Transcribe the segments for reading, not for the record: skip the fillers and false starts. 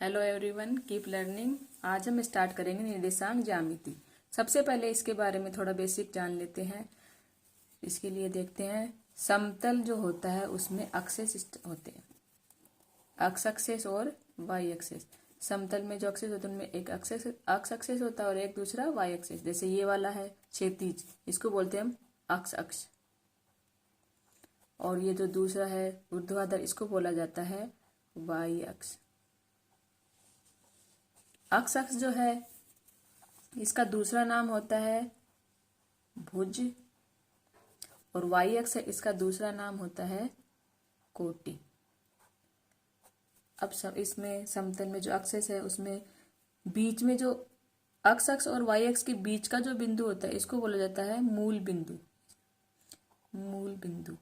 Hello everyone, keep learning. आज हम start करेंगे निर्देशांक ज्यामिति। सबसे पहले इसके बारे में थोड़ा बेसिक जान लेते हैं। इसके लिए देखते हैं, समतल जो होता है उसमें एक्सेस होते हैं, एक्स एक्सेस और वाई एक्सेस। समतल में जो एक्सेस होते हैं उनमें एक एक्सेस एक्स एक्सेस होता है और एक दूसरा वाई एक्सेस। जैसे ये वाला है क्षैतिज, इसको बोलते हैं हम अक्ष अक्ष, और ये जो दूसरा है ऊर्ध्वाधर, इसको बोला जाता है वाई अक्ष। अक्ष अक्ष जो है इसका दूसरा नाम होता है भुज, और वाई अक्ष है इसका दूसरा नाम होता है कोटि। अब इसमें समतल में जो एक्सेस है उसमें बीच में जो अक्ष अक्ष और वाई अक्ष के बीच का जो बिंदु होता है इसको बोला जाता है मूल बिंदु। मूल बिंदु,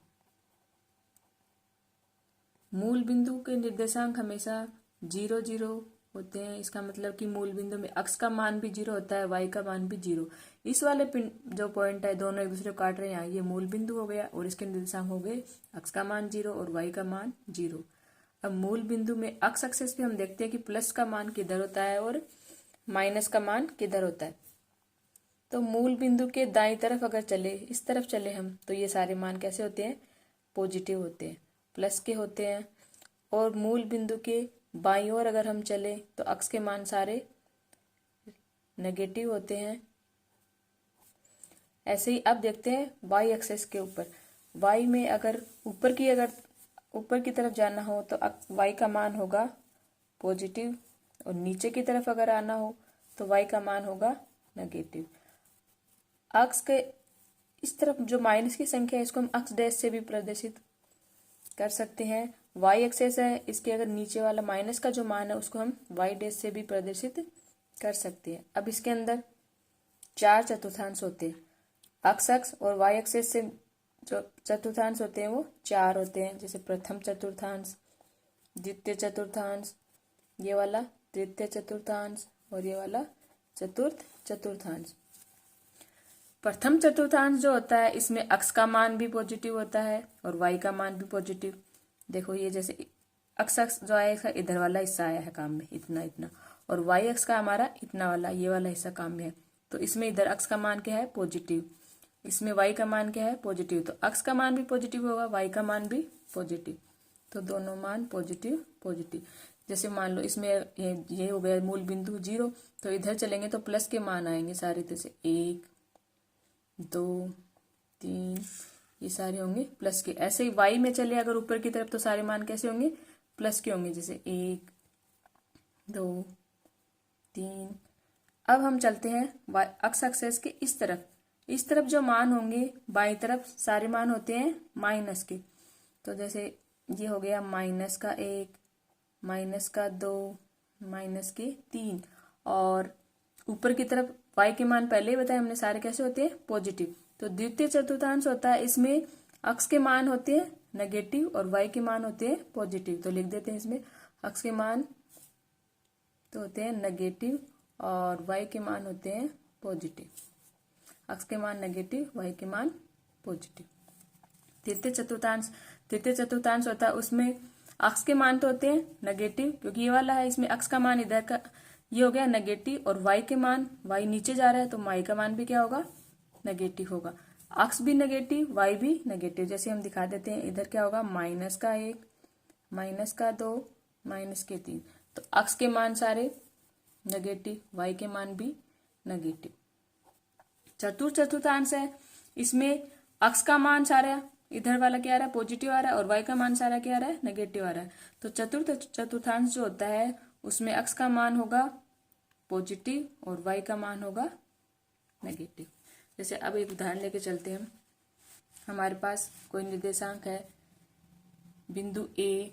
मूल बिंदु के निर्देशांक हमेशा 0 0 होते हैं। इसका मतलब कि मूल बिंदु में अक्ष का मान भी 0 होता है, वाई का मान भी 0। इस वाले जो पॉइंट है दोनों एक दूसरे को काट रहे हैं, ये मूल बिंदु हो गया और इसके निर्देशांक हो गए अक्ष का मान 0 और वाई का मान 0। अब मूल बिंदु में अक्ष एक्सेस पे हम देखते हैं कि प्लस का मान किधर होता है और माइनस का मान किधर होता है। तो मूल बिंदु के दाईं तरफ अगर चले, इस तरफ चले हम, तो ये सारे मान कैसे होते हैं? पॉजिटिव होते हैं, प्लस के होते हैं। और मूल बिंदु के बाईं ओर अगर हम चले तो अक्ष के मान सारे नेगेटिव होते हैं। ऐसे ही अब देखते हैं वाई एक्सेस के ऊपर। वाई में अगर ऊपर की तरफ जाना हो तो वाई का मान होगा पॉजिटिव, और नीचे की तरफ अगर आना हो तो वाई का मान होगा नेगेटिव। अक्ष के इस तरफ जो माइनस की संख्या है इसको हम अक्ष डैश से भी प्रदर्शित कर सकते हैं। वाई एक्सेस है, इसके अगर नीचे वाला माइनस का जो मान है उसको हम वाई डैश से भी प्रदर्शित कर सकते हैं। अब इसके अंदर 4 चतुर्थांश होते हैं। अक्ष अक्ष और वाई एक्सेस से जो चतुर्थांश होते हैं वो 4 होते हैं। जैसे प्रथम चतुर्थांश, द्वितीय चतुर्थांश, ये वाला तृतीय चतुर्थांश और ये वाला चतुर्थ चतुर्थांश। प्रथम चतुर्थांश जो होता है इसमें अक्ष का मान भी पॉजिटिव होता है और वाई का मान भी पॉजिटिव। देखो ये जैसे अक्ष अक्ष जो आया इसका इधर वाला हिस्सा आया है काम में, इतना इतना, और वाई अक्ष का हमारा इतना वाला, ये वाला हिस्सा काम में है। तो इसमें इधर अक्ष का मान क्या है? पॉजिटिव। इसमें वाई का मान क्या है? पॉजिटिव। तो अक्ष का मान भी पॉजिटिव होगा, वाई का मान भी पॉजिटिव। तो दोनों मान पॉजिटिव पॉजिटिव। जैसे मान लो इसमें ये हो गया मूल बिंदु 0, तो इधर चलेंगे तो प्लस के मान आएंगे सारे, जैसे 1 2 3, ये सारे होंगे प्लस के। ऐसे ही वाई में चले अगर ऊपर की तरफ तो सारे मान कैसे होंगे? प्लस के होंगे, जैसे 1 2 3। अब हम चलते हैं अक्ष एक्सेस के इस तरफ। इस तरफ जो मान होंगे बाईं तरफ सारे मान होते हैं माइनस के। तो जैसे ये हो गया माइनस का 1, माइनस का 2, माइनस के 3, और ऊपर की तरफ वाई के मान पहले ही बताया हमने सारे कैसे होते हैं? पॉजिटिव। तो द्वितीय चतुर्थांश होता है, इसमें अक्ष के मान होते हैं नेगेटिव और वाई के मान होते हैं पॉजिटिव। तो लिख देते हैं इसमें अक्ष के मान तो होते हैं नेगेटिव और वाई के मान होते हैं पॉजिटिव। अक्ष के मान नेगेटिव, वाई के मान पॉजिटिव। तृतीय चतुर्थांश होता है, उसमें अक्ष के मान तो होते हैं नेगेटिव, क्योंकि ये वाला है, इसमें अक्ष का मान इधर का ये हो गया नेगेटिव, और वाई के मान, वाई नीचे जा रहा है तो वाई का मान भी क्या होगा? नेगेटिव होगा। अक्ष भी नेगेटिव, वाई भी नेगेटिव। जैसे हम दिखा देते हैं, इधर क्या होगा? माइनस का 1, माइनस का 2, माइनस के 3। तो अक्ष के मान सारे नेगेटिव, वाई के मान भी नेगेटिव। चतुर्थ चतुर्थांश है, इसमें अक्ष का मान सारा इधर वाला क्या आ रहा है? पॉजिटिव आ रहा है, और वाई का मान सारा क्या आ रहा है? नेगेटिव आ रहा है। तो चतुर्थ चतुर्थांश जो होता है उसमें अक्ष का मान होगा पॉजिटिव और वाई का मान होगा नेगेटिव। जैसे अब एक उदाहरण लेके चलते हैं हम। हमारे पास कोई निर्देशांक है, बिंदु ए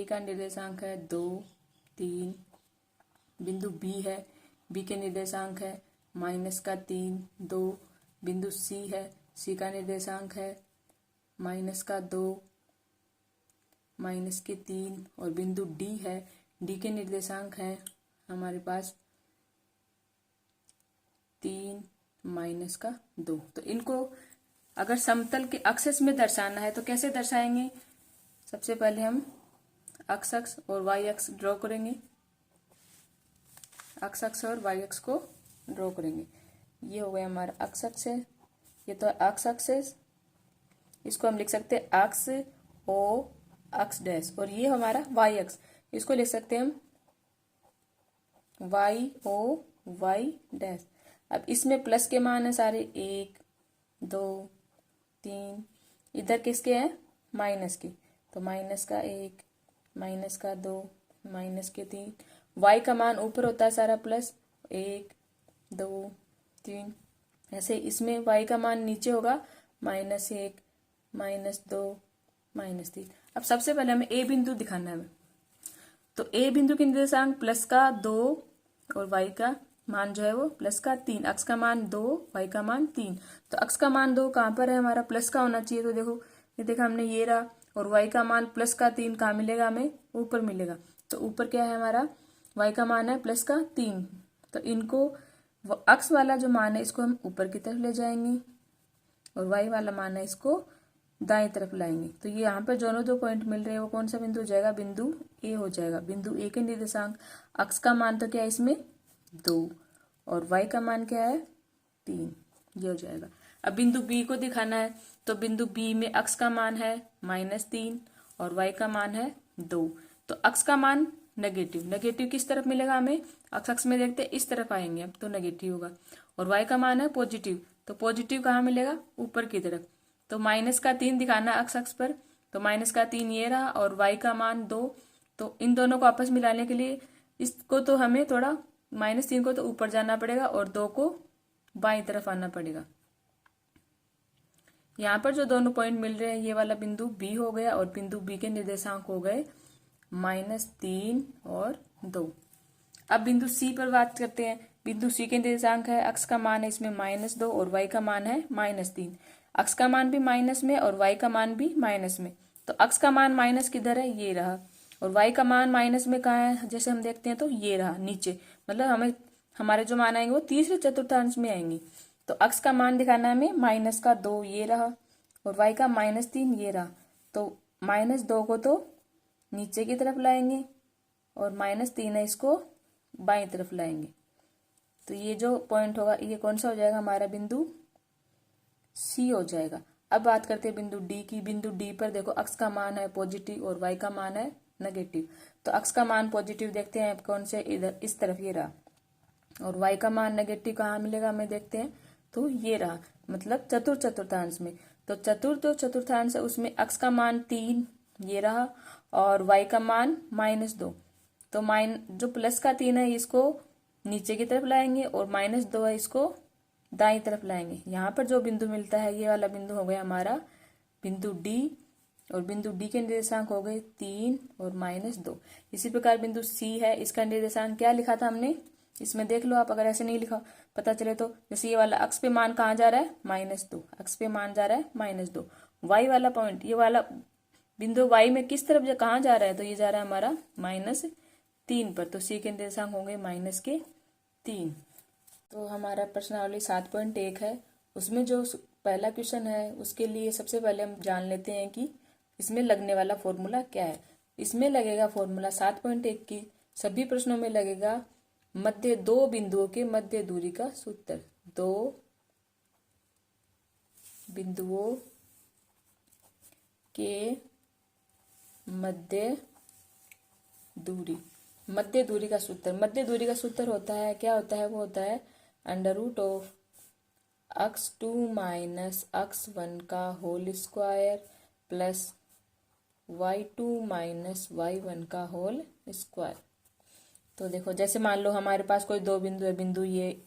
का निर्देशांक है 2 3। बिंदु बी है, बी के निर्देशांक है माइनस का 3 2। बिंदु सी है, सी का निर्देशांक है माइनस का 2, माइनस के 3। और बिंदु डी है, डी के निर्देशांक है हमारे पास 3 माइनस का 2। तो इनको अगर समतल के एक्सेस में दर्शाना है तो कैसे दर्शाएंगे? सबसे पहले हम एक्स अक्ष और वाई अक्ष ड्रॉ करेंगे, एक्स अक्ष और वाई अक्ष को ड्रॉ करेंगे। ये हो गया हमारा एक्स अक्ष है, ये तो एक्स अक्ष है, इसको हम लिख सकते हैं एक्स ओ एक्स डैश, और ये हमारा वाई अक्ष, इसको लिख सकते हैं हम वाई ओ वाई डैश। अब इसमें प्लस के मान है सारे 1 2 3, इधर किसके हैं माइनस के, तो माइनस का 1 माइनस का 2 माइनस के 3, वाई का मान ऊपर होता है सारा प्लस 1 2 3, ऐसे इसमें वाई का मान नीचे होगा -1 -2 -3। अब सबसे पहले हमें ए बिंदु दिखाना है, तो ए बिंदु के निर्देशांक प्लस का 2 और वाई का मान जो है वो प्लस का 3, अक्ष का मान 2 वाई का मान 3। तो अक्ष का मान 2 कहाँ पर है हमारा, प्लस का होना चाहिए, तो देखो ये देखा हमने ये रहा, और वाई का मान प्लस का 3 कहाँ मिलेगा हमें, ऊपर मिलेगा। तो ऊपर क्या है हमारा, वाई का मान है प्लस का 3, तो इनको अक्ष वाला जो मान है इसको हम ऊपर की तरफ ले जाएंगे और वाई वाला मान है इसको दाएं तरफ लाएंगे। तो ये यहाँ पर दोनों 2 पॉइंट मिल रहे हैं, वो कौन सा बिंदु हो जाएगा, बिंदु ए हो जाएगा। बिंदु ए के निर्देशांक अक्ष का मान तो क्या है इसमें 2 और वाई का मान क्या है 3, ये हो जाएगा। अब बिंदु बी को दिखाना है, तो बिंदु बी में अक्ष का मान है -3 और वाई का मान है 2। तो अक्ष का मान नेगेटिव, नेगेटिव किस तरफ मिलेगा हमें, अक्ष अक्ष में देखते हैं इस तरफ आएंगे अब, तो नेगेटिव होगा। और वाई का मान है पॉजिटिव, तो पॉजिटिव कहाँ मिलेगा, ऊपर की तरफ। तो -3 दिखाना अक्ष अक्ष पर, तो -3 ये रहा और वाई का मान 2। तो इन दोनों को आपस मिलाने के लिए इसको तो हमें थोड़ा -3 को तो ऊपर जाना पड़ेगा और 2 को बाईं तरफ आना पड़ेगा। यहाँ पर जो दोनों पॉइंट मिल रहे हैं ये वाला बिंदु बी हो गया और बिंदु बी के निर्देशांक हो गए -3 और 2। अब बिंदु सी पर बात करते हैं। बिंदु सी के निर्देशांक है, अक्ष का मान है इसमें -2 और वाई का मान है -3। अक्ष का मान भी माइनस में और वाई का मान भी माइनस में, तो अक्ष का मान माइनस किधर है, ये रहा, और वाई का मान माइनस में कहाँ है, जैसे हम देखते हैं तो ये रहा नीचे, मतलब हमें हमारे जो मान आएंगे वो तीसरे चतुर्थांश में आएंगे। तो अक्ष का मान दिखाना है हमें -2 ये रहा और वाई का -3 ये रहा। तो -2 को तो नीचे की तरफ लाएंगे और -3 है इसको बाईं तरफ लाएंगे। तो ये जो पॉइंट होगा ये कौन सा हो जाएगा हमारा, बिंदु सी हो जाएगा। अब बात करते हैं बिंदु डी की। बिंदु डी पर देखो अक्ष का मान है पॉजिटिव और वाई का मान है नेगेटिव। तो अक्ष का मान पॉजिटिव देखते हैं कौन से, इधर इस तरफ ये रहा, और वाई का मान नेगेटिव कहाँ मिलेगा हमें देखते हैं, तो ये रहा, मतलब चतुर्थ चतुर्थांश में। तो चतुर्थ जो चतुर्थांश है उसमें अक्ष का मान 3 ये रहा और वाई का मान -2। तो जो प्लस का 3 है इसको नीचे की तरफ लाएंगे और -2 है इसको दाईं तरफ लाएंगे। यहाँ पर जो बिंदु मिलता है ये वाला बिंदु हो गया हमारा बिंदु डी, और बिंदु डी के निर्देशांक हो गए 3 और -2। इसी प्रकार बिंदु सी है, इसका निर्देशांक क्या लिखा था हमने, इसमें देख लो आप, अगर ऐसे नहीं लिखा पता चले तो। जैसे ये वाला अक्ष पे मान कहाँ जा रहा है -2, अक्ष पे मान जा रहा है -2। वाई वाला पॉइंट, ये वाला बिंदु वाई में किस तरफ कहाँ जा रहा है, तो ये जा रहा है हमारा -3 पर। तो सी के निर्देशांक होंगे -3। तो हमारा प्रश्नावली 7.1 है, उसमें जो पहला क्वेश्चन है उसके लिए सबसे पहले हम जान लेते हैं कि इसमें लगने वाला फॉर्मूला क्या है। इसमें लगेगा फॉर्मूला 7.1 की सभी प्रश्नों में लगेगा मध्य 2 बिंदुओं के मध्य दूरी का सूत्र। 2 बिंदुओं के मध्य दूरी का सूत्र। मध्य दूरी का सूत्र होता है, क्या होता है, वो होता है √of x2 माइनस x1 का whole square plus y2 minus y1 का होल स्क्वायर। तो देखो जैसे मान लो हमारे पास कोई 2 बिंदु है, बिंदु ये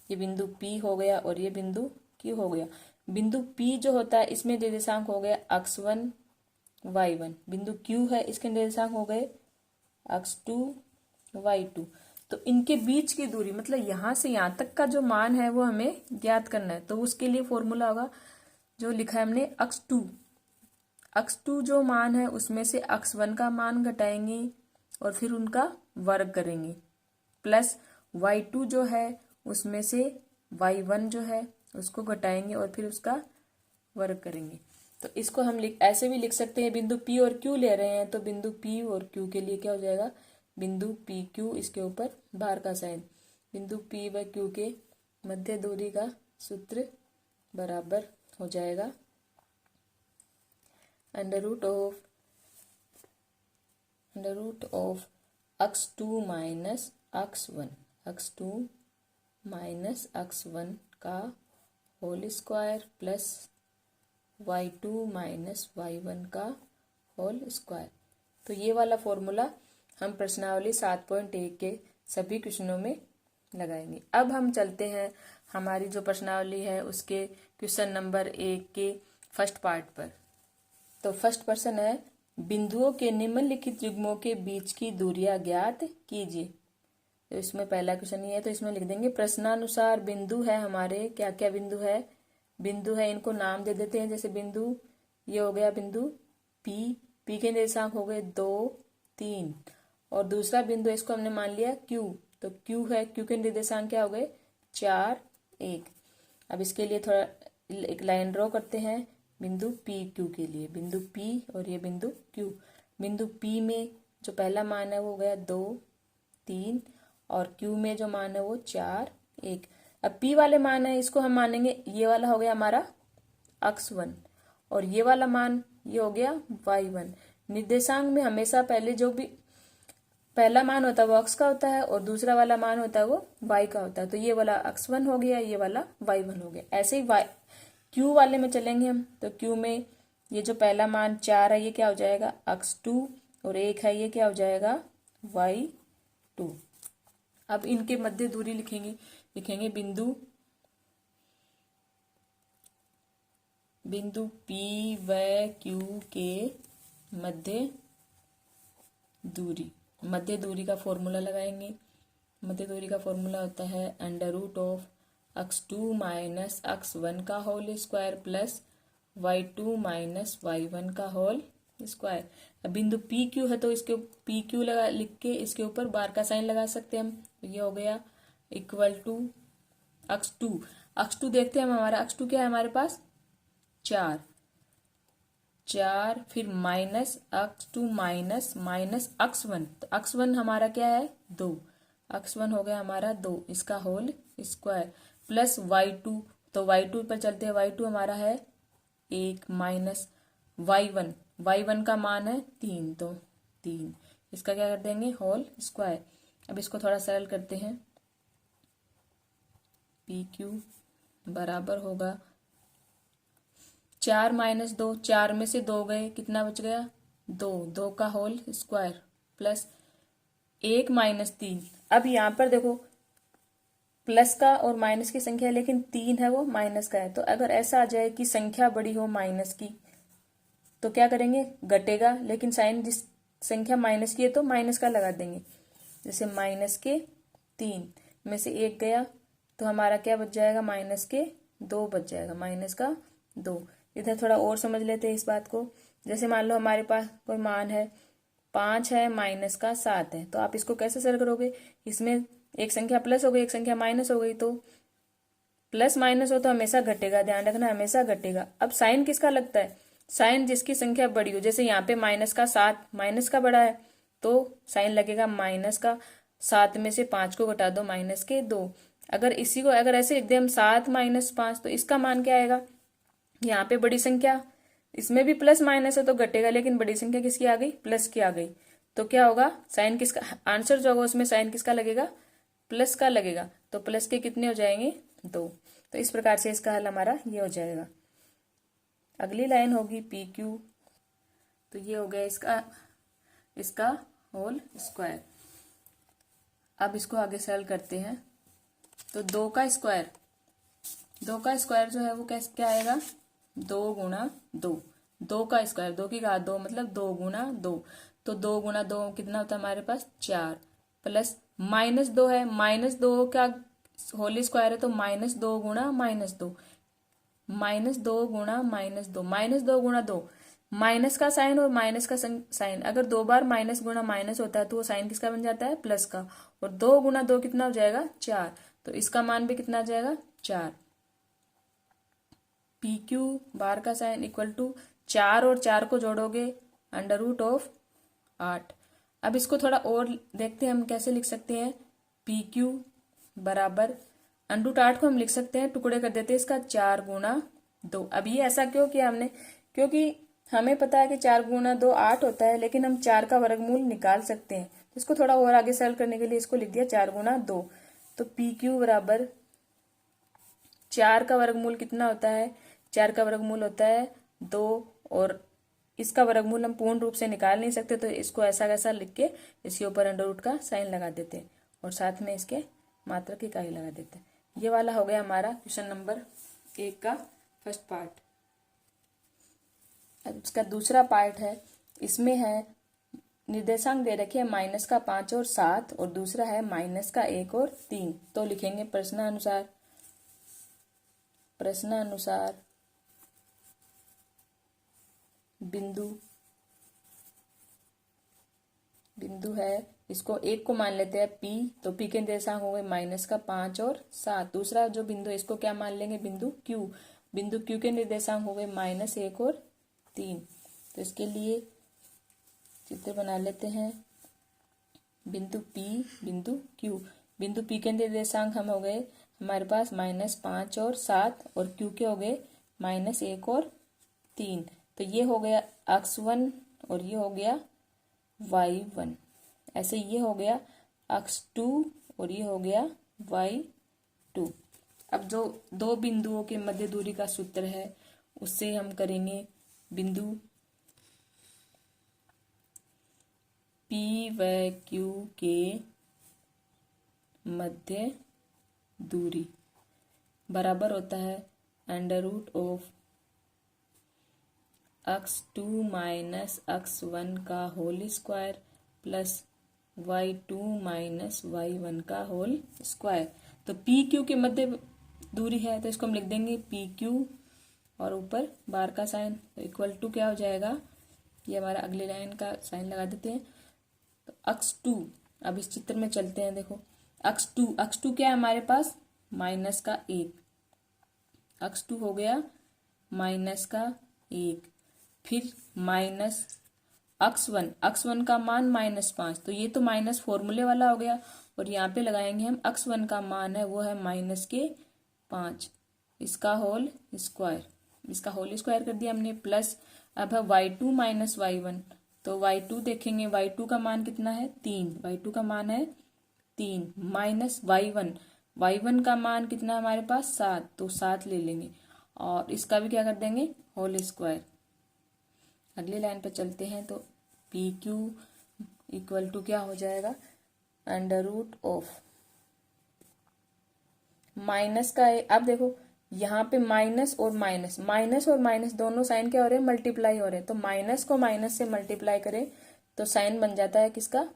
बिंदु P हो गया और ये बिंदु Q हो गया। बिंदु P जो होता है इसमें निर्देशांक हो गया x1 y1। बिंदु Q है, इसके निर्देशांक हो गए x2 y2। तो इनके बीच की दूरी, मतलब यहां से यहां तक का जो मान है वो हमें ज्ञात करना है। तो उसके लिए फॉर्मूला होगा जो लिखा है हमने x2 जो मान है उसमें से x1 का मान घटाएंगे और फिर उनका वर्ग करेंगे, प्लस y2 जो है उसमें से y1 जो है उसको घटाएंगे और फिर उसका वर्ग करेंगे। तो इसको हम ऐसे भी लिख सकते हैं, बिंदु P और Q ले रहे हैं तो बिंदु P और Q के लिए क्या हो जाएगा, बिंदु PQ, इसके ऊपर बार का साइन, बिंदु P व Q के मध्य दूरी का सूत्र बराबर हो जाएगा under root of x2 minus x1, x2 minus x1 का whole square plus y2 minus y1 का होल स्क्वायर। तो ये वाला फॉर्मूला हम प्रश्नावली 7.1 के सभी क्वेश्चनों में लगाएंगे। अब हम चलते हैं हमारी जो प्रश्नावली है उसके क्वेश्चन नंबर 1 के फर्स्ट पार्ट पर। तो फर्स्ट प्रश्न है, बिंदुओं के निम्नलिखित युग्मों के बीच की दूरियां ज्ञात कीजिए। तो इसमें पहला क्वेश्चन ये है, तो इसमें लिख देंगे प्रश्नानुसार बिंदु है हमारे, क्या क्या बिंदु है, बिंदु है, इनको नाम दे देते हैं। जैसे बिंदु ये हो गया बिंदु P के निर्देशांक हो गए 2, 3, और दूसरा बिंदु इसको हमने मान लिया Q, तो Q है, Q के निर्देशांक क्या हो गए 4, 1। अब इसके लिए थोड़ा एक लाइन ड्रॉ करते हैं बिंदु PQ के लिए, बिंदु P और ये बिंदु Q। बिंदु P में जो पहला मान है वो गया 2, 3, और Q में जो मान है वो 4, 1। अब P वाले मान है इसको हम मानेंगे, ये वाला हो गया हमारा x1 और ये वाला मान ये हो गया y1। निर्देशांक में हमेशा पहले जो भी पहला मान होता है वो x का होता है और दूसरा वाला मान होता है वो y का होता है। तो ये वाला x1 हो गया, ये वाला y1 हो गया। ऐसे ही Q वाले में चलेंगे हम, तो Q में ये जो पहला मान 4 है ये क्या हो जाएगा x2 और 1 है ये क्या हो जाएगा y2। अब इनके मध्य दूरी लिखेंगे बिंदु P व Q के मध्य दूरी का फॉर्मूला लगाएंगे। मध्य दूरी का फॉर्मूला होता है under root of x2 minus x1 का whole square plus y2 minus y1 का होल स्क्वायर। अब बिंदु PQ है तो इसके PQ लिख के इसके ऊपर बार का साइन लगा सकते हैं हम। ये हो गया इक्वल टू x2 देखते हैं हम, हमारा x2 क्या है हमारे पास 4, फिर माइनस x2 माइनस x1, तो x1 हमारा क्या है 2, x1 हो गया हमारा 2, इसका होल स्क्वायर प्लस y2, तो y2 पर चलते हैं, y2 हमारा है 1 माइनस y1 का मान है 3, तो 3, इसका क्या कर देंगे होल स्क्वायर। अब इसको थोड़ा सरल करते हैं, PQ बराबर होगा 4 माइनस 2, 4 में से 2 गए, कितना बच गया 2 का होल स्क्वायर प्लस 1 माइनस 3। अब यहाँ पर देखो प्लस का और माइनस की संख्या है लेकिन 3 है वो माइनस का है। तो अगर ऐसा आ जाए कि संख्या बड़ी हो माइनस की तो क्या करेंगे घटेगा, लेकिन साइन जिस संख्या माइनस की है तो माइनस का लगा देंगे। जैसे माइनस के 3 में से 1 गया तो हमारा क्या बच जाएगा माइनस के 2 बच जाएगा, माइनस का 2। इधर थोड़ा और समझ लेते हैं इस बात को। जैसे मान लो हमारे पास कोई मान है 5 है माइनस का 7 है, तो आप इसको कैसे सरल करोगे, इसमें एक संख्या प्लस हो गई एक संख्या माइनस हो गई, तो प्लस माइनस हो तो हमेशा घटेगा, ध्यान रखना हमेशा घटेगा। अब साइन किसका लगता है, साइन जिसकी संख्या बड़ी हो। जैसे यहाँ पे माइनस का 7 माइनस का बड़ा है तो साइन लगेगा माइनस का, 7 में से 5 को घटा दो माइनस के 2। अगर ऐसे एकदम 7 माइनस 5 तो इसका मान क्या आएगा, यहाँ पे बड़ी संख्या इसमें भी प्लस माइनस है तो घटेगा, लेकिन बड़ी संख्या किसकी आ गई प्लस की आ गई, तो क्या होगा साइन किसका, आंसर जो होगा उसमें साइन किसका लगेगा प्लस का लगेगा। तो प्लस के कितने हो जाएंगे 2। तो इस प्रकार से इसका हल हमारा ये हो जाएगा। अगली लाइन होगी PQ, तो ये हो गया इसका होल स्क्वायर। अब इसको आगे सरल करते हैं, तो 2 का स्क्वायर जो है वो क्या आएगा 2 गुणा 2, 2 का स्क्वायर 2 की घात 2 मतलब 2 गुणा 2, तो 2 गुणा 2 कितना होता है हमारे पास 4, प्लस माइनस 2 है, माइनस 2 का होल स्क्वायर है तो माइनस 2 गुणा माइनस 2, माइनस 2 गुणा माइनस 2, माइनस 2 गुणा 2, माइनस का साइन और माइनस का साइन अगर 2 बार माइनस गुणा माइनस होता है तो वो साइन किसका बन जाता है प्लस का, और 2 गुणा 2 कितना हो जाएगा 4, तो इसका मान भी कितना आ जाएगा 4। पी क्यू बार का साइन इक्वल टू 4 और 4 को जोड़ोगे अंडर रूट ऑफ 8। अब इसको थोड़ा और देखते हैं हम कैसे लिख सकते हैं। पी क्यू बराबर अंडर रूट 8 को हम लिख सकते हैं, टुकड़े कर देते हैं इसका 4 गुना 2। अब ये ऐसा क्यों किया हमने, क्योंकि हमें पता है कि 4 गुना 2 8 होता है, लेकिन हम 4 का वर्गमूल निकाल सकते हैं। तो इसको थोड़ा और आगे सरल करने के लिए इसको लिख दिया 4 गुना 2। तो पी क्यू बराबर 4 का वर्गमूल कितना होता है, 4 का वर्गमूल होता है 2, और इसका वर्गमूल हम पूर्ण रूप से निकाल नहीं सकते, तो इसको ऐसा कैसा लिख के इसके ऊपर अंडर रूट का साइन लगा देते हैं और साथ में इसके मात्रक इकाई लगा देते हैं। ये वाला हो गया हमारा क्वेश्चन नंबर 1 का फर्स्ट पार्ट। अब इसका दूसरा पार्ट है, इसमें है निर्देशांक दे रखे हैं माइनस का 5 और 7 और दूसरा है माइनस का 1 और 3। तो लिखेंगे प्रश्नानुसार बिंदु है, इसको 1 को मान लेते हैं P, तो P के निर्देशांक होंगे माइनस का 5 और 7। दूसरा जो बिंदु है इसको क्या मान लेंगे, बिंदु Q के निर्देशांक होंगे माइनस 1 और 3। तो इसके लिए चित्र बना लेते हैं, बिंदु P बिंदु Q। बिंदु P के निर्देशांक हम हो गए हमारे पास माइनस 5 और 7 और Q के हो गए माइनस 1 और 3। तो ये हो गया x1 और ये हो गया y1। ऐसे ये हो गया x2 और ये हो गया y2। अब जो दो बिंदुओं के मध्य दूरी का सूत्र है उससे हम करेंगे बिंदु P व Q के मध्य दूरी बराबर होता है under root of x2 minus x1 का whole square plus y2 minus y1 का होल स्क्वायर। तो पी क्यू के मध्य दूरी है तो इसको हम लिख देंगे पी क्यू और ऊपर बार का साइन इक्वल टू क्या हो जाएगा, ये हमारा अगली लाइन का साइन लगा देते हैं। तो x2, अब इस चित्र में चलते हैं, देखो x2 क्या है हमारे पास, माइनस का 1। x2 हो गया माइनस का 1, फिर माइनस x1 का मान -5, तो ये तो माइनस फॉर्मूले वाला हो गया, और यहाँ पे लगाएंगे हम x1 का मान है वो है -5, इसका होल स्क्वायर कर दिया हमने, प्लस अब है y2 माइनस y1। तो y2 देखेंगे, y2 का मान कितना है 3, y2 का मान है 3 माइनस y1 का मान कितना है हमारे पास 7, तो 7 ले लेंगे और इसका भी क्या कर देंगे होल स्क्वायर। अगली लाइन पर चलते हैं, तो पी क्यू इक्वल टू क्या हो जाएगा, अंडर रूट ऑफ माइनस का। अब देखो यहाँ पे माइनस और माइनस दोनों साइन क्या हो रहे हैं, मल्टीप्लाई हो रहे हैं। तो माइनस को माइनस से मल्टीप्लाई करें तो साइन बन जाता है किसका,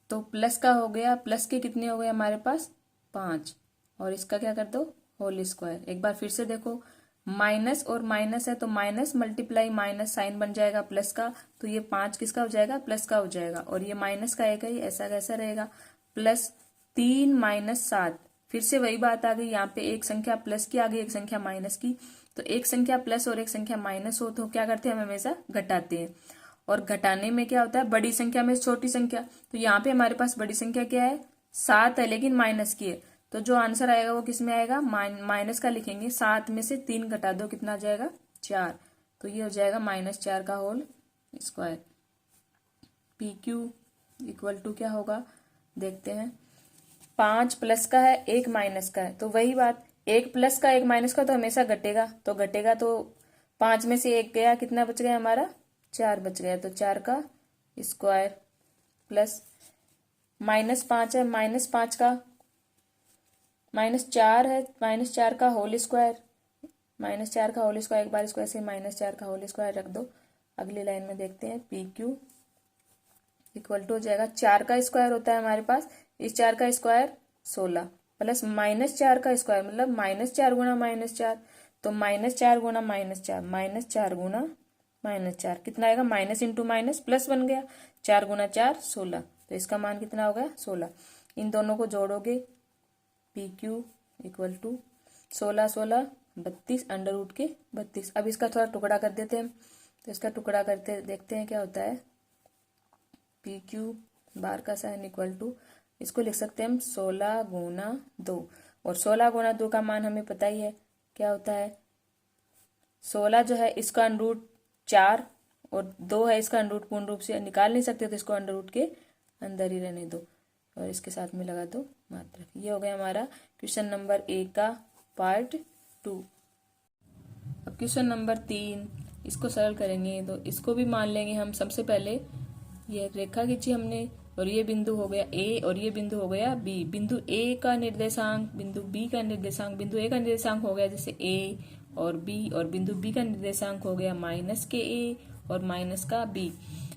तो प्लस का हो गया, प्लस के कितने हो गए हमारे पास 5, और इसका क्या कर दो होल स्क्वायर। एक बार फिर से देखो, माइनस और माइनस है तो माइनस मल्टीप्लाई माइनस साइन बन जाएगा प्लस का, तो ये 5 किसका हो जाएगा, प्लस का हो जाएगा, और ये माइनस का एक ही ऐसा कैसा रहेगा, प्लस 3 माइनस 7। फिर से वही बात आ गई, यहाँ पे एक संख्या प्लस की आ गई, एक संख्या माइनस की। तो एक संख्या प्लस और एक संख्या माइनस हो तो क्या करते हैं, हम हमेशा घटाते हैं, और घटाने में क्या होता है, बड़ी संख्या में छोटी संख्या। तो यहाँ पे हमारे पास बड़ी संख्या क्या है 7 है, लेकिन माइनस की है, तो जो आंसर आएगा वो किस में आएगा, माइनस का लिखेंगे। 7 में से 3 घटा दो, कितना आ जाएगा 4, तो ये हो जाएगा -4 का whole square. P Q equal to क्या होगा, देखते हैं। 5 प्लस का है, 1 माइनस का है, तो वही बात, 1 प्लस का 1 माइनस का तो हमेशा घटेगा, तो 5 में से 1 गया, कितना बच गया हमारा 4 बच गया, तो 4 का स्क्वायर प्लस -5 है, -5 का -4 है, -4 का होल स्क्वायर, एक बार इसको ऐसे -4 का होल स्क्वायर रख दो। अगली लाइन में देखते हैं, पी क्यू इक्वल टू हो जाएगा 4 का स्क्वायर होता है हमारे पास, इस 4 का स्क्वायर 16 प्लस -4 का स्क्वायर मतलब -4 गुना -4, तो -4 गुना -4 गुना -4 कितना आएगा, माइनस इंटू माइनस प्लस बन गया, 4 गुना 4 16, तो इसका मान कितना हो गया 16। इन दोनों को जोड़ोगे, P Q equal to 16 32 under root के 32। अब इसका थोड़ा टुकड़ा कर देते हैं, तो इसका टुकड़ा करते देखते हैं क्या होता है। पी क्यू बार का साइन इक्वल टू, इसको लिख सकते हैं हम 16 गुना 2, और 16 गुना 2 का मान हमें पता ही है क्या होता है। 16 जो है इसका अंडर रूट 4 और 2 है इसका अंडर रूट, पूर्ण रूप से निकाल नहीं सकते तो इसको अंडर रूट के अंदर ही रहने दो और इसके साथ में लगा दो मात्रक। ये हो गया हमारा क्वेश्चन नंबर 1 का पार्ट 2। अब क्वेश्चन नंबर 3, इसको सरल करेंगे तो इसको भी मान लेंगे हम। सबसे पहले ये रेखा खींची हमने और ये बिंदु हो गया ए और ये बिंदु हो गया बी। बिंदु ए का निर्देशांक, बिंदु बी का निर्देशांक, बिंदु ए का निर्देशांक हो गया जैसे ए और बी, और बिंदु बी का निर्देशांक हो गया माइनस के ए और माइनस का बी।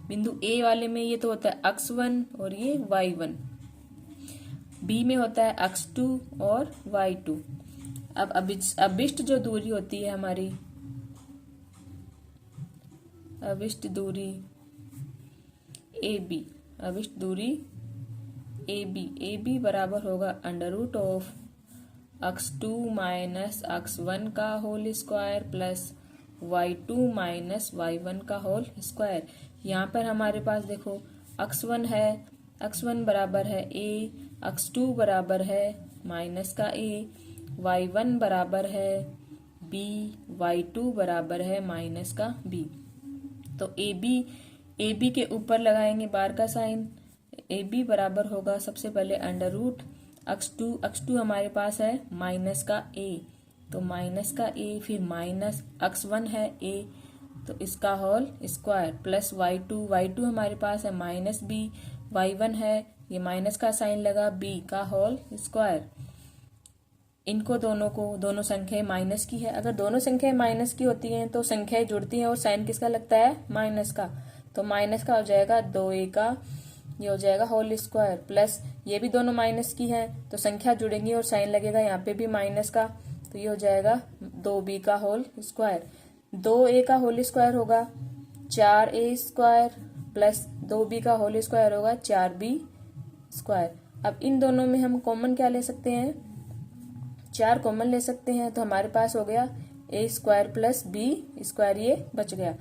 बिंदु ए वाले में ये तो होता है x1 और ये y1, बी में होता है x2 और y2। अब अभिष्ट जो दूरी होती है हमारी, अभिष्ट दूरी AB, अभिष्ट दूरी AB बराबर होगा under root of x2 minus x1 का whole square plus y2 minus y1 का होल स्क्वायर। यहाँ पर हमारे पास देखो x1 है, x1 बराबर है a, x2 बराबर है माइनस का a, y1 बराबर है b, y2 बराबर है माइनस का b। तो AB के ऊपर लगाएंगे बार का साइन। AB बराबर होगा सबसे पहले अंडर रूट x2 हमारे पास है माइनस का a, तो माइनस का a, फिर माइनस x1 है a तो इसका होल स्क्वायर प्लस y2 हमारे पास है माइनस b, y1 है ये माइनस का साइन लगा b का होल स्क्वायर। इनको दोनों संख्याएं माइनस की है। अगर दोनों संख्याएं माइनस की होती हैं तो संख्याएं जुड़ती हैं और साइन किसका लगता है, माइनस का। तो माइनस का हो जाएगा 2a का, ये हो जाएगा होल स्क्वायर, प्लस ये भी दोनों माइनस की है तो संख्या जुड़ेंगी और साइन लगेगा यहाँ पे भी माइनस का, तो ये हो जाएगा 2b का होल स्क्वायर। 2a का होल स्क्वायर होगा 4a स्क्वायर प्लस 2b का होल स्क्वायर होगा 4b स्क्वायर। अब इन दोनों में हम कॉमन क्या ले सकते हैं, 4 कॉमन ले सकते हैं, तो हमारे पास हो गया a square plus b square, ये बच गया।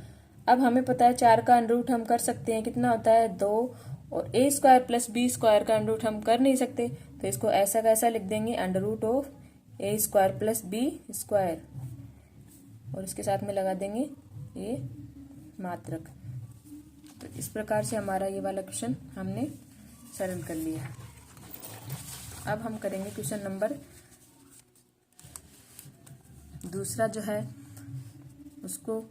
अब हमें पता है 4 का अंडर रूट हम कर सकते हैं, कितना होता है 2, और a square plus b square का अंडर रूट हम कर नहीं सकते तो इसको ऐसा कैसा लिख देंगे, under root of a square plus b square, और इसके साथ में लगा देंगे ये मात्रक। तो इस प्रकार से हमारा ये वाला क्वेश्चन हमने सरल कर लिया। अब हम करेंगे क्वेश्चन नंबर दूसरा जो है उसको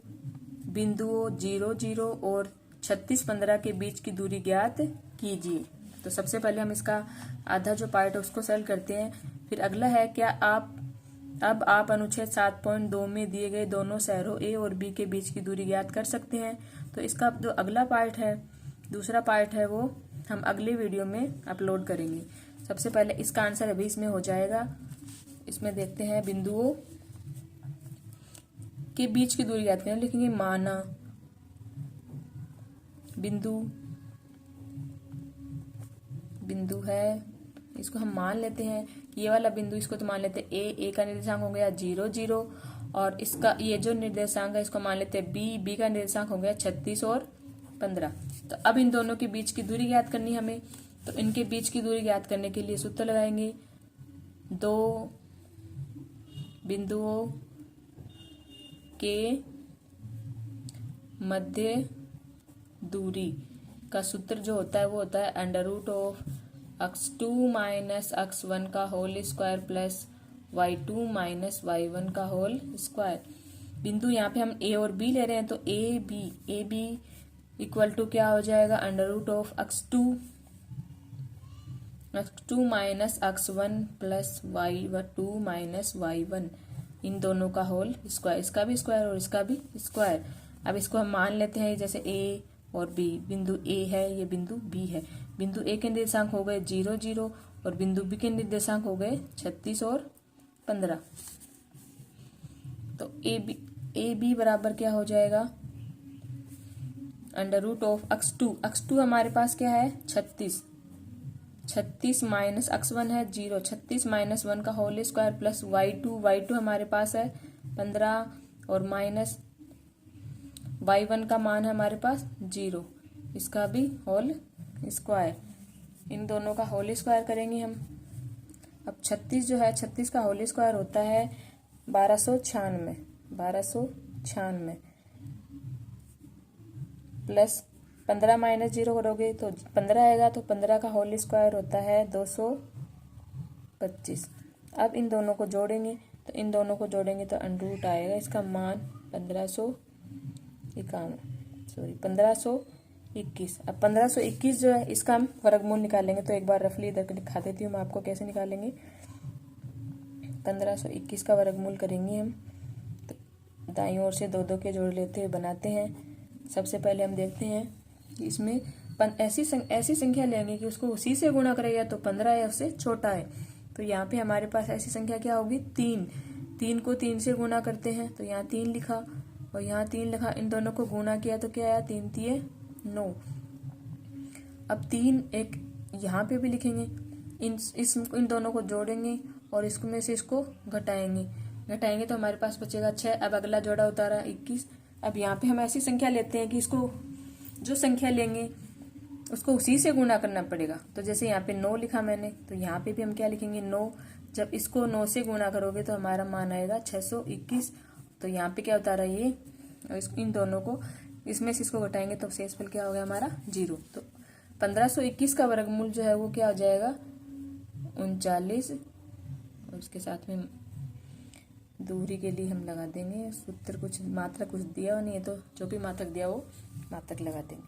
बिंदुओं 0, 0 और 36, 15 के बीच की दूरी ज्ञात कीजिए। तो सबसे पहले हम इसका आधा जो पार्ट है उसको सरल करते हैं। फिर अगला है क्या आप अनुच्छेद 7.2 में दिए गए दोनों शहरों ए और बी के बीच की दूरी ज्ञात कर सकते हैं। तो इसका जो अगला पार्ट है, दूसरा पार्ट है, वो हम अगले वीडियो में अपलोड करेंगे। सबसे पहले इसका आंसर अभी इसमें हो जाएगा। इसमें देखते हैं बिंदुओं के बीच की दूरी ज्ञात करें, लिखेंगे माना बिंदु है, इसको हम मान लेते हैं कि ये वाला बिंदु, इसको तो मान लेते हैं ए का निर्देशांक हो गया 0, 0, और इसका ये जो निर्देशांक है इसको मान लेते हैं बी का निर्देशांक हो गया 36 और 15। तो अब इन दोनों के बीच की दूरी ज्ञात करनी हमें, तो इनके बीच की दूरी ज्ञात करने के लिए सूत्र लगाएंगे। 2 बिंदुओं के मध्य दूरी का सूत्र जो होता है वो होता है under root of x2 minus x1 का whole square plus y2 minus y1 का होल स्क्वायर। बिंदु यहाँ पे हम a और b ले रहे हैं तो ए बी इक्वल टू क्या हो जाएगा, under root of x2 minus x1 plus y2 minus y1, इन दोनों का होल स्क्वायर, इसका भी स्क्वायर और इसका भी स्क्वायर। अब इसको हम मान लेते हैं जैसे a और b, बिंदु a है ये बिंदु b है। बिंदु a के निर्देशांक हो गए 0, 0 और बिंदु b के निर्देशांक हो गए 36 और 15। तो ए बी बराबर क्या हो जाएगा, अंडर रूट ऑफ x2 हमारे पास क्या है 36 माइनस x1 है 0, 36 माइनस 1 का होल स्क्वायर प्लस y2 हमारे पास है 15 और माइनस y1 का मान है हमारे पास 0, इसका भी होल स्क्वायर, इन दोनों का होल स्क्वायर करेंगे हम। अब 36 जो है, 36 का होल स्क्वायर होता है 1296, 1296 प्लस 15 माइनस 0 करोगे तो 15 आएगा, तो 15 का होल स्क्वायर होता है 225। अब इन दोनों को जोड़ेंगे, तो इन दोनों को जोड़ेंगे तो अंडर रूट आएगा, इसका मान 1521। अब 1521 जो है, इसका हम वर्गमूल निकालेंगे। तो एक बार रफली इधर दिखा देती हूँ मैं आपको कैसे निकालेंगे। 1521 का वर्गमूल करेंगे हम, तो दाईं ओर से दो दो के जोड़ लेते हुए बनाते हैं। सबसे पहले हम देखते हैं कि इसमें ऐसी संख्या लेंगे कि उसको उसी से गुणा करेगा तो 15 है, उससे छोटा है। तो यहाँ पे हमारे पास ऐसी संख्या क्या होगी, 3। 3 को 3 से गुणा करते हैं, तो यहाँ 3 लिखा और यहाँ 3 लिखा, इन दोनों को गुणा किया तो क्या आया, 3 3 9। अब 3 एक यहाँ पे भी लिखेंगे, इन दोनों को जोड़ेंगे और इसको में से इसको घटाएंगे तो हमारे पास बचेगा 6। अब अगला जोड़ा उतारा 21। अब यहाँ पे हम ऐसी संख्या लेते हैं कि इसको जो संख्या लेंगे उसको उसी से गुणा करना पड़ेगा। तो जैसे यहाँ पे 9 लिखा मैंने, तो यहाँ पे भी हम क्या लिखेंगे, 9। जब इसको 9 से गुणा करोगे तो हमारा मान आएगा 621। तो यहाँ पे क्या उतारा ये, और इन दोनों को इसमें से इसको घटाएंगे तो शेषफल क्या हो गया हमारा 0। तो 1521 का वर्गमूल जो है वो क्या हो जाएगा 39। और उसके साथ में दूरी के लिए हम लगा देंगे सूत्र, कुछ मात्रक कुछ दिया नहीं है तो जो भी मात्रक दिया वो मात्रक लगा देंगे।